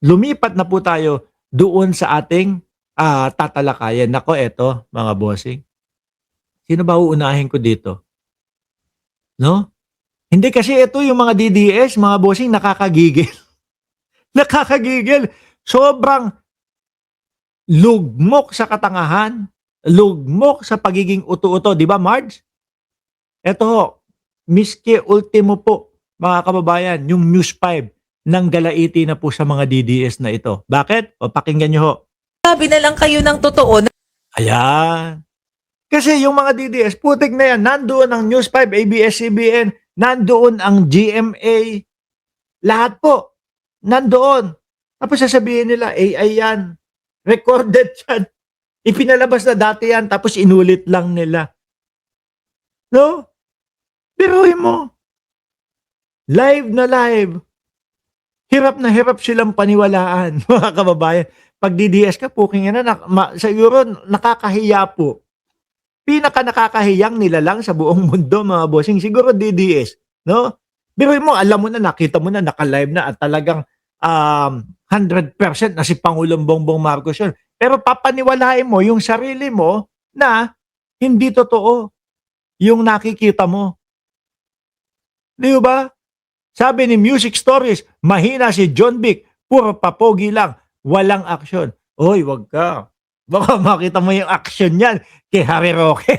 lumipat na po tayo doon sa ating tatalakayan. Nako, eto mga bossing. Sino ba uunahin ko dito? No? Hindi kasi ito yung mga DDS, mga bossing, nakakagigil. Nakakagigil. Sobrang lugmok sa katangahan, lugmok sa pagiging uto-uto. Di ba, Marge? Ito ho, miski ultimo po, mga kababayan, yung News 5 ng galaiti na po sa mga DDS na ito. Bakit? O pakinggan nyo ho. Sabi na lang kayo ng totoo. Ayan. Kasi yung mga DDS, putik na yan, nandoon ang News 5, ABS-CBN, nandoon ang GMA, lahat po, nandoon. Tapos sasabihin nila, AI yan, recorded yan, ipinalabas na dati yan, tapos inulit lang nila. No? Biruin mo. Live na live. Hirap na hirap silang paniwalaan, mga kababayan. Pag DDS ka, puking na, siguro nakakahiya po. Pinaka nakakahiyang nila lang sa buong mundo, mga bossing, siguro DDS, no? Biruin mo, alam mo na, nakita mo na, naka-live na at talagang 100% na si Pangulong Bongbong Marcos yun. Pero papaniwalain mo yung sarili mo na hindi totoo yung nakikita mo. Di ba? Sabi ni Music Stories, mahina si John Vic, puro papogi lang, walang aksyon. Oy, wag ka. Baka makita mo yung action niyan kay Harry Roque.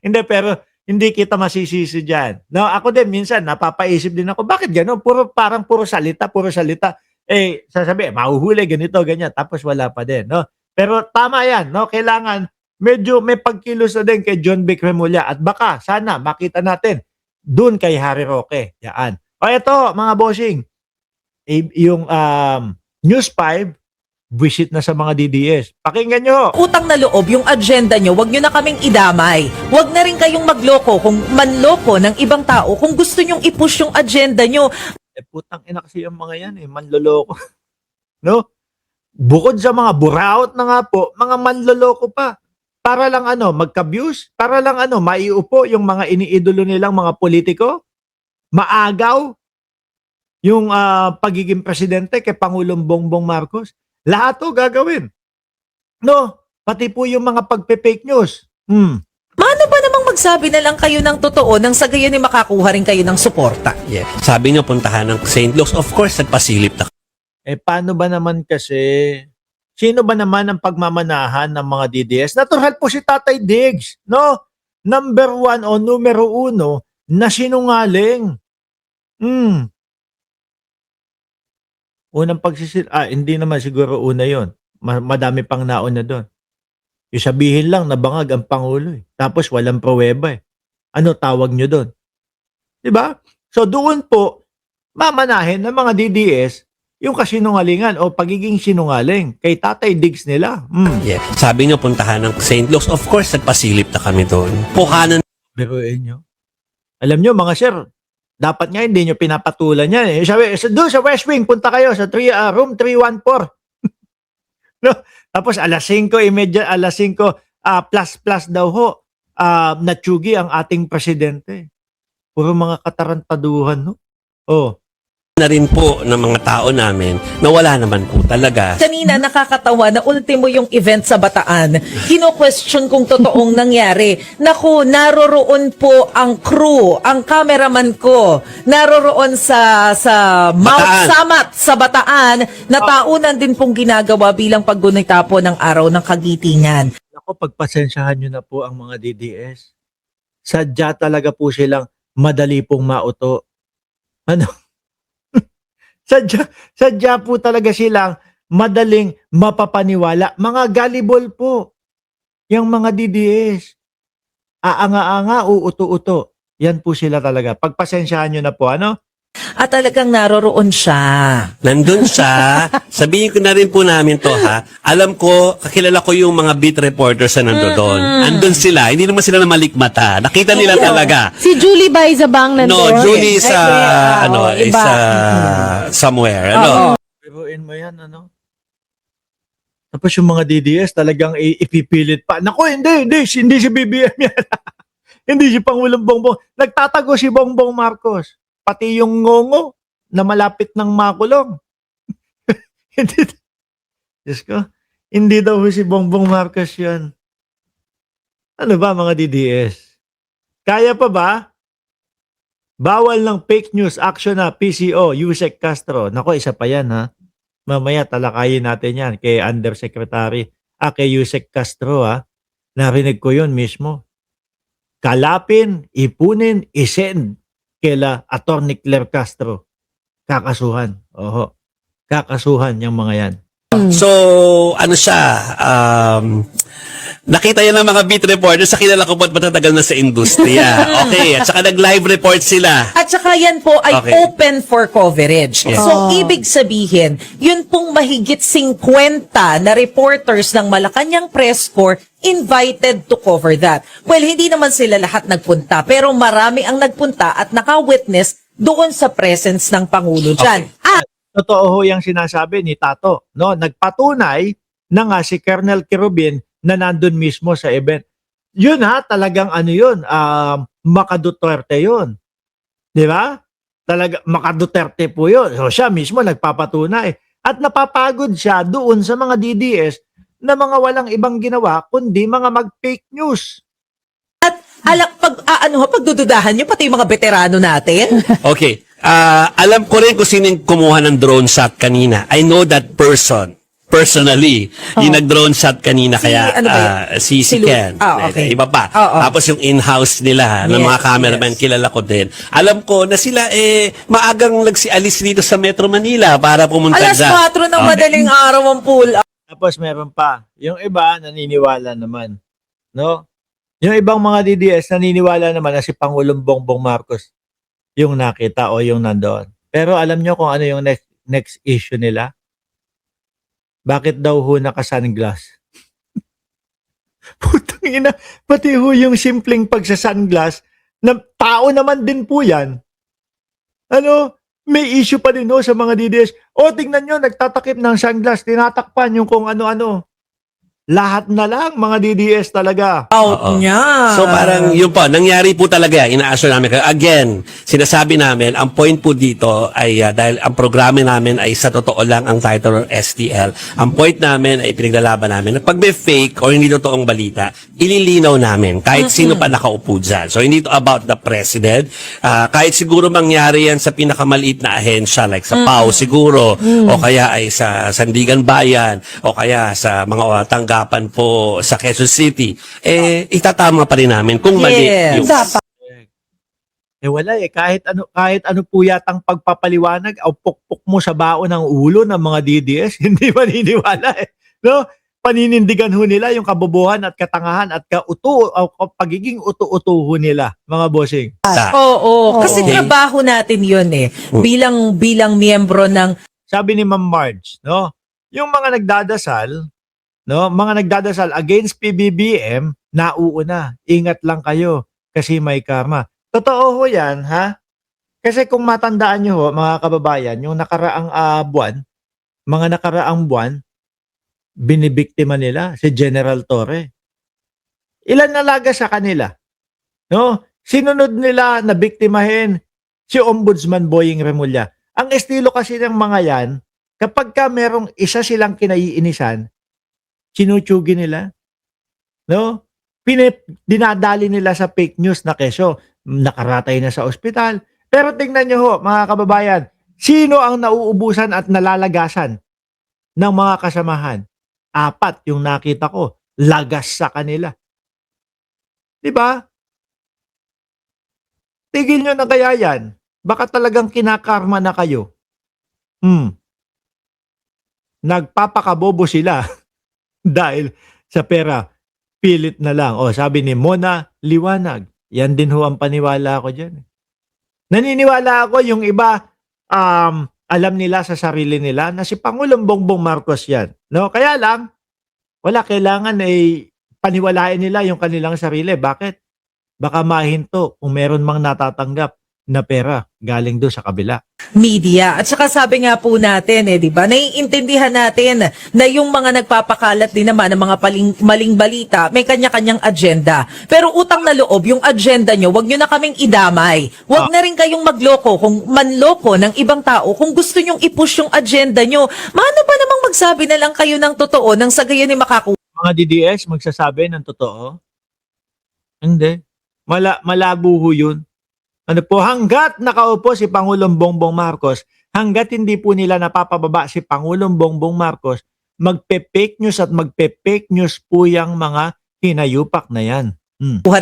Hindi, pero hindi kita masisisi dyan. No, ako din, minsan, napapaisip din ako, bakit gano'n? Parang puro salita, puro salita. Eh, sasabi, mahuhuli, ganito, ganyan. Tapos wala pa din, no? Pero tama yan, no? Kailangan, medyo may pagkilos na din kay John Vic Remulla. At baka, sana, makita natin, dun kay Harry Roque. Yan. O ito, mga bossing, yung News 5, visit na sa mga DDS. Pakinggan nyo. Utang na loob yung agenda nyo, wag nyo na kaming idamay. Wag na rin kayong magloko kung manloko ng ibang tao kung gusto nyong i-push yung agenda nyo. Putang ina kasi yung mga yan manloloko. No? Bukod sa mga buraot na nga po, mga manloloko pa. Para lang magka-views, para lang maiupo yung mga iniidolo nilang mga politiko, maagaw yung pagiging presidente kay Pangulong Bongbong Marcos. Lahat to gagawin. No? Pati po yung mga pagpe-fake news. Mano ba namang magsabi na lang kayo ng totoo nang sa gayon ay makakuha rin kayo ng suporta? Yeah. Sabi niyo puntahan ng St. Luke's. Of course, nagpasilip na. Paano ba naman kasi? Sino ba naman ang pagmamanahan ng mga DDS? Natural po si Tatay Diggs, no? Number 1 o numero 1 na sinungaling. Unang hindi naman siguro una yon. Madami pang nauna doon. Yung sabihin lang na bangag ang Pangulo Tapos walang pruweba Ano tawag nyo doon? Diba? So doon po, mamanahin ng mga DDS yung kasinungalingan o pagiging sinungaling kay Tatay Diggs nila. Yeah. Sabi niyo puntahan ng St. Luke's. Of course, nagpasilip na kami doon. Puhanan. Biruin nyo. Alam nyo mga sir, dapat nga hindi nyo pinapatulan yan. Sabi, doon sa West Wing, punta kayo sa room 314. No? Tapos alas 5:30, alas 5 plus daw ho, natsugi ang ating presidente. Puro mga katarantaduhan, no? Oh. Na rin po ng mga tao namin na wala naman po talaga. Kanina nakakatawa na ultimo yung event sa Bataan. Kino-question kung totoong nangyari. Naku, naroroon po ang crew, ang cameraman ko. Naroroon sa Mount Bataan. Samat sa Bataan na taunan din pong ginagawa bilang paggunita po ng araw ng kagitingan. Ako, pagpasensyahan nyo na po ang mga DDS. Sadya talaga po silang madali pong mauto. Ano? Sadya po talaga silang madaling mapapaniwala. Mga gullible po. Yung mga DDS. Aanga-anga, uuto-uto. Yan po sila talaga. Pagpasensyahan nyo na po, At talagang naroroon siya. Nandun siya. Sabihin ko na rin po namin to ha. Alam ko, kakilala ko yung mga beat reporters na nandun. Andun sila. Hindi naman sila na malikmata. Nakita nila talaga. Si Julie Baizabang nandun. No, Julie is iba. somewhere. Biruin mo yan, Tapos yung mga DDS talagang ipipilit pa. Naku, hindi si BBM yan. Hindi si Pangulong Bongbong. Nagtatago si Bongbong Marcos. Pati yung ngongo na malapit ng makulong. Diyos ko, hindi daw si Bongbong Marcos yan. Ano ba mga DDS? Kaya pa ba? Bawal ng fake news action na PCO, Yusek Castro. Nako, isa pa yan ha. Mamaya talakayin natin yan kay Undersecretary, kay Yusek Castro ha. Narinig ko yun mismo. Kalapin, ipunin, isend kila Attorney Claire Castro. Kakasuhan. Oho. Kakasuhan yung mga yan. So, ano siya, nakita yan ng mga beat reporters sa kilala ko ba't matatagal na sa industriya. Okay, at saka nag-live report sila. At saka yan po ay Okay. open for coverage. Yes. So, ibig sabihin, yun pong mahigit 50 na reporters ng Malacanang Press Corps invited to cover that. Well, hindi naman sila lahat nagpunta, pero marami ang nagpunta at naka-witness doon sa presence ng Pangulo dyan. Okay. Totoo ho yung sinasabi ni Tato. No? Nagpatunay na nga si Colonel Kirubin na nandun mismo sa event. Yun ha, talagang ano yun, Makaduterte yun. Di ba? Talaga, Makaduterte po yun. So siya mismo nagpapatunay. At napapagod siya doon sa mga DDS na mga walang ibang ginawa kundi mga mag-fake news. At pagdududahan nyo, pati yung mga veterano natin. Okay. Alam ko rin kung sino yung kumuha ng drone shot kanina. I know that person. Personally, yung nag-drone shot kanina, kaya ano ba si Si Lu- Ken. okay. Iba pa. Oo. Tapos yung in-house nila ng mga Yes, cameraman, yes. kilala ko din. Alam ko na sila maagang nagsialis dito sa Metro Manila para pumunta Alas 4 ng madaling araw ang pool. Tapos meron pa, yung iba naniniwala naman. No? Yung ibang mga DDS naniniwala naman na si Pangulong Bongbong Marcos yung nakita o yung nandoon. Pero alam nyo kung ano yung next issue nila? Bakit daw ho naka-sunglass? Putang ina, pati ho yung simpleng pagsa-sunglass, na tao naman din po yan. Ano, may issue pa din ho sa mga DDS. O, tingnan nyo, nagtatakip ng sunglass, tinatakpan yung kung ano-ano. Lahat na lang, mga DDS talaga. Out Oo. niya. So parang yun po, nangyari po talaga, ina-assure namin. Again, sinasabi namin, ang point po dito ay dahil ang programa namin ay sa totoo lang ang title STL, ang point namin ay pinaglalaban namin na pag may fake o hindi totoong balita, ililinaw namin kahit sino pa nakaupo dyan. So hindi to about the president. Kahit siguro mangyari yan sa pinakamaliit na ahensya like sa PAO siguro o kaya ay sa Sandigan Bayan o kaya sa mga tanggapan po sa Quezon City, itatama pa rin namin kung mali Yes. yung... Dapat. Wala kahit ano po yatang pagpapaliwanag o pukpok mo sa baon ng ulo ng mga DDS, hindi maniniwala no? Paninindigan ho nila yung kabobohan at katangahan at pagiging utu-utu ho nila, mga bossing. Oo, kasi Okay. trabaho natin yun bilang miyembro ng Sabi ni Ma'am Marge, no? Yung mga nagdadasal, no? Mga nagdadasal against PBBM, nauuna. Ingat lang kayo kasi may karma. Totoo ho 'yan, ha? Kasi kung matandaan niyo ho, mga kababayan, yung nakaraang buwan, binibiktima nila si General Torre. Ilan nalaga sa kanila? No? Sinunod nila na biktimahin si Ombudsman Boying Remulla. Ang estilo kasi ng mga yan, kapag ka merong isa silang kinaiinisan, sinutyugi nila. No? Dinadali nila sa fake news na keso, nakaratay na sa ospital. Pero tingnan nyo ho, mga kababayan, sino ang nauubusan at nalalagasan ng mga kasamahan? 4 yung nakita ko, lagas sa kanila. Diba? Tigil nyo na kaya yan. Baka talagang kinakarma na kayo. Nagpapakabobo sila dahil sa pera, pilit na lang. O, sabi ni Mona, liwanag. Yan din ho ang paniwala ko dyan. Naniniwala ako yung iba, alam nila sa sarili nila na si Pangulong Bongbong Marcos yan. No? Kaya lang, wala kailangan paniwalain nila yung kanilang sarili. Bakit? Baka mahinto kung meron mang natatanggap na pera galing doon sa kabila. media. At saka sabi nga po natin, di ba, naiintindihan natin na yung mga nagpapakalat din naman ng mga maling balita, may kanya-kanyang agenda. Pero utang na loob, yung agenda nyo, wag nyo na kaming idamay. Wag na rin kayong magloko, kung manloko ng ibang tao, kung gusto nyong i-push yung agenda nyo. Mano ba namang magsabi na lang kayo ng totoo nang sa gayon ay makakuha Mga DDS magsasabi ng totoo? Hindi. Malabo ho yun. Ano po, hanggat nakaupo si Pangulong Bongbong Marcos, hanggat hindi po nila napapababa si Pangulong Bongbong Marcos, magpe-fake news at magpe-fake news po yung mga hinayupak na yan.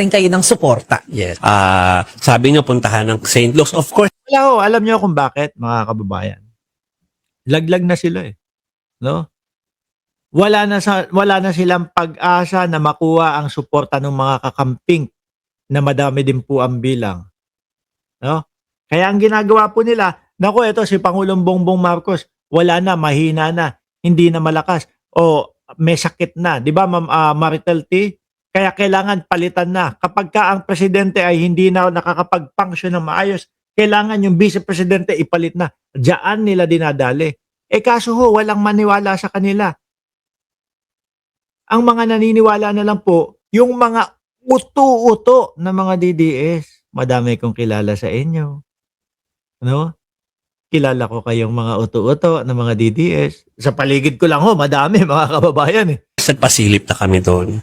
rin kayo ng suporta. Yes. Sabi niyo puntahan ng St. Luke's. Of course, Wala ho, alam niyo kung bakit, mga kababayan. Laglag na sila eh. No? Wala na silang pag-asa na makuha ang suporta ng mga kakamping na madami din po ang bilang. No? Kaya ang ginagawa po nila, naku, ito si Pangulong Bongbong Marcos, wala na, mahina na, hindi na malakas, o may sakit na. Di ba, Ma'am Maritel T? Kaya kailangan palitan na. Kapag ka ang presidente ay hindi na nakakapag-function ng maayos, kailangan yung vice-presidente ipalit na. Diyan nila dinadali. Kaso ho, walang maniwala sa kanila. Ang mga naniniwala na lang po, yung mga uto-uto na mga DDS. Madami kong kilala sa inyo. No? Kilala ko kayong mga uto-uto na mga DDS. Sa paligid ko lang ho, madami mga kababayan eh. pasilip na kami doon.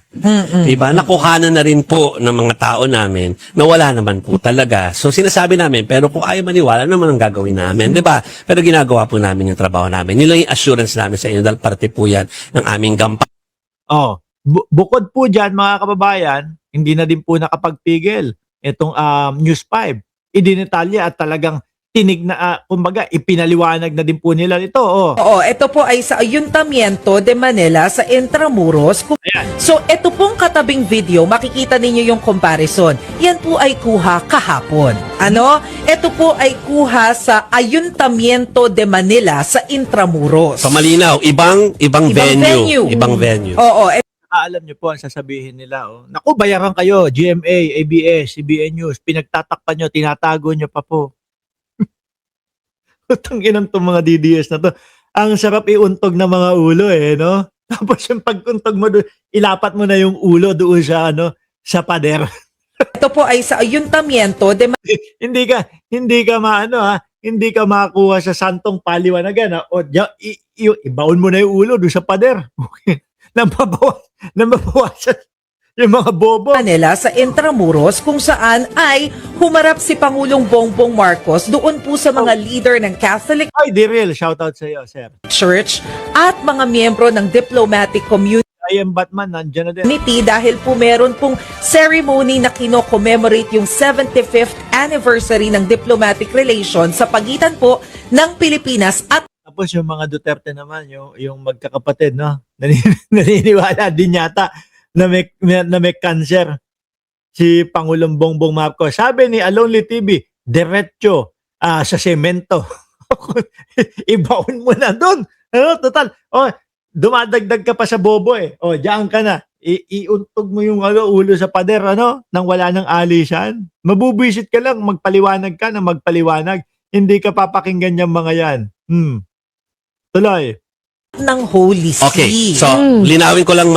Diba? Nakuhanan na rin po ng mga tao namin na wala naman po talaga. So sinasabi namin, pero kung ayaw maniwala, naman ang gagawin namin. Diba? Pero ginagawa po namin yung trabaho namin. Yun lang yung assurance namin sa inyo dahil parte po yan ng aming gampang. Oh, bukod po dyan mga kababayan, hindi na din po nakapagpigil itong News 5. Idinetalya at talagang tinig na, kumbaga, ipinaliwanag na din po nila ito. Oh. Oo, ito po ay sa Ayuntamiento de Manila sa Intramuros. Ayan. So, ito pong katabing video, makikita ninyo yung comparison. Yan po ay kuha kahapon. Ano? Ito po ay kuha sa Ayuntamiento de Manila sa Intramuros. So malinaw, ibang venue. Ibang venue. Oo, Alam niyo po ang sasabihin nila. Oh. Naku, bayaran kayo. GMA, ABS, CBN News. Pinagtatakpan nyo, tinatago nyo pa po. Utang inang itong mga DDS na to. Ang sarap iuntog ng mga ulo eh, no? Tapos yung pagkuntog mo doon, ilapat mo na yung ulo doon sa, sa pader. ito po ay sa Ayuntamiento de hindi ka maano ha, hindi ka makakuha sa santong paliwanagan ha. O ibaon mo na yung ulo doon sa pader. Nababawasan yung mga bobo. Manila sa Intramuros kung saan ay humarap si Pangulong Bongbong Marcos doon po sa mga leader ng Catholic Ay, Diril, shoutout sa iyo, sir. Church at mga miyembro ng diplomatic community I am Batman, nandiyan na din. dahil po meron pong ceremony na kino-commemorate yung 75th anniversary ng diplomatic relations sa pagitan po ng Pilipinas at Tapos yung mga Duterte naman, yung magkakapatid, no? Naniniwala din yata na may cancer si Pangulong Bongbong Marcos. Sabi ni Alonly TV, diretso sa semento. Ibaon mo na doon. Ano, total. Oh, dumadagdag ka pa sa bobo eh. Oh, diyan ka na. Iuntog mo yung ulo sa pader, nang wala ng alisan. Mabubwisit ka lang, magpaliwanag ka na magpaliwanag. Hindi ka papakinggan yung mga yan. Tuloy. ng Holy See. Okay, so linawin ko lang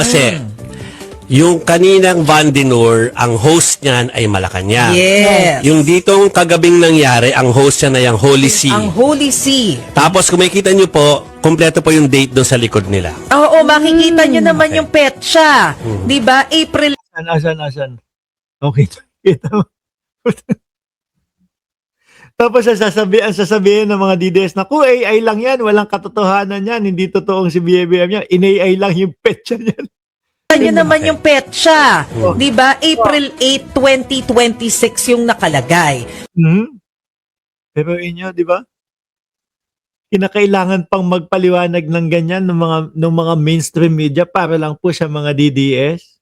Yung kaninang Van Dinur, ang host niyan ay Malacanang. Yes. Yung ditong kagabing nangyari, ang host niya na yung Holy See. Ang Holy See. Tapos kung makikita nyo po, kompleto po yung date doon sa likod nila. Oo, makikita nyo naman Okay. yung petsa. Di ba? April Asan? Okay, kita mo. Tapos sasabihin ng mga DDS na, AI lang yan, walang katotohanan yan, hindi totoong si BBM yan, in-AI lang yung petsa niyan. nyo naman yung petsa. Di ba? April 8, 2026 yung nakalagay. Pero inyo, di ba? Kinakailangan pang magpaliwanag ng ganyan ng mga mainstream media para lang po sa mga DDS.